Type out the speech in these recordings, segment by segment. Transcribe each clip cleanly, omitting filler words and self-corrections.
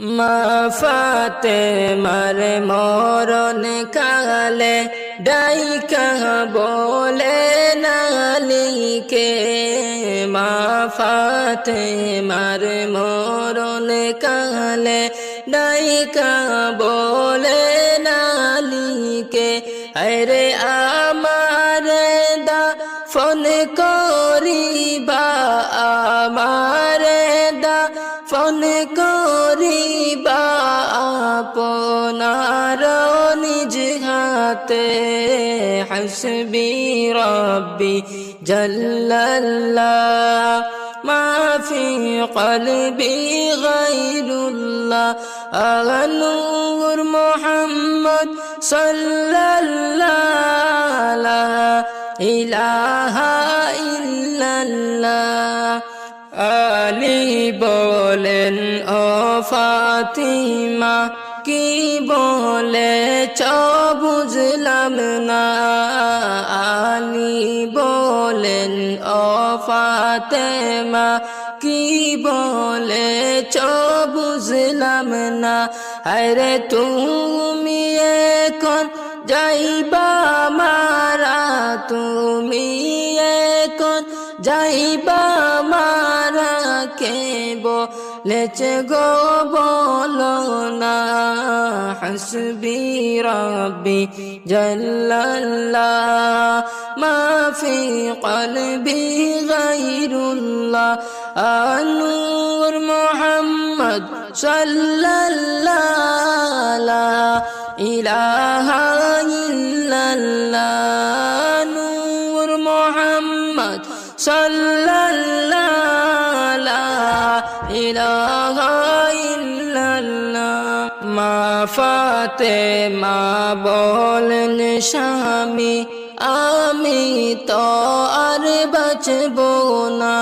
মা ফাতেমার মরণ কালে ডাইকা বলে নালিকে, মা ফাতেমার মরণ কালে ডাইকা বলে নালিকে, আরে আমার দাফন করিবা, আমার দাফন করিবা আপনার নিজ হাতে। হাসবি রব্বি জাল্লাল্লাহ মা ফি কলবি গায়রুল্লাহ, নূর মুহাম্মদ সাল্লাল্লাহু লা ইলাহা ইল্লাল্লাহ। আলী বলেন ও ফাতিমা কি বলেছ বুঝলাম না, আলী বলেন ও ফাতেমা কি বলেছ বুঝলাম না, আরে তুমি এখন যাইবা মারা, তুমি এখন যাইবা মারা, কে বলেছে গো বলো না। হাসবি রব্বি জাল্লাল্লাহ মা ফি কলবি গায়রুল্লাহ, নূর মুহাম্মদ সাল্লাল্লাহু লা ইলাহা ইল্লাল্লাহ, নূর মুহাম্মদ সাল্লাল্লাহু লা ইলাহা ইল্লাল্লাহ। মা ফাতেমা বলেন স্বামী আমি তো আর বাঁচব না,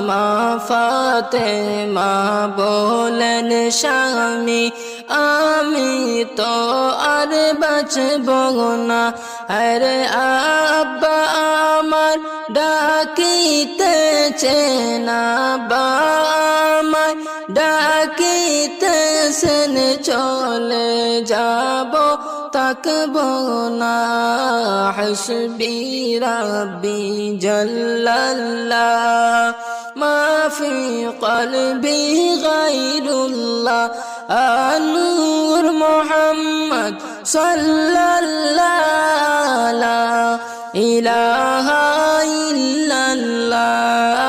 মা ফাতেমা বলেন স্বামী আমি তো আর বাঁচব না, আরে আব্বা আমার ডাকিতেছে না, বামায় ডাকিতেছেন চলে যাব তাকব না। হাসবি রব্বি জাল্লাল্লাহ মা ফি কলবি গায়রুল্লাহ, নূর মুহাম্মদ সাল্লাল্লাহু লা ইলাহা ইল্লাল্লাহ,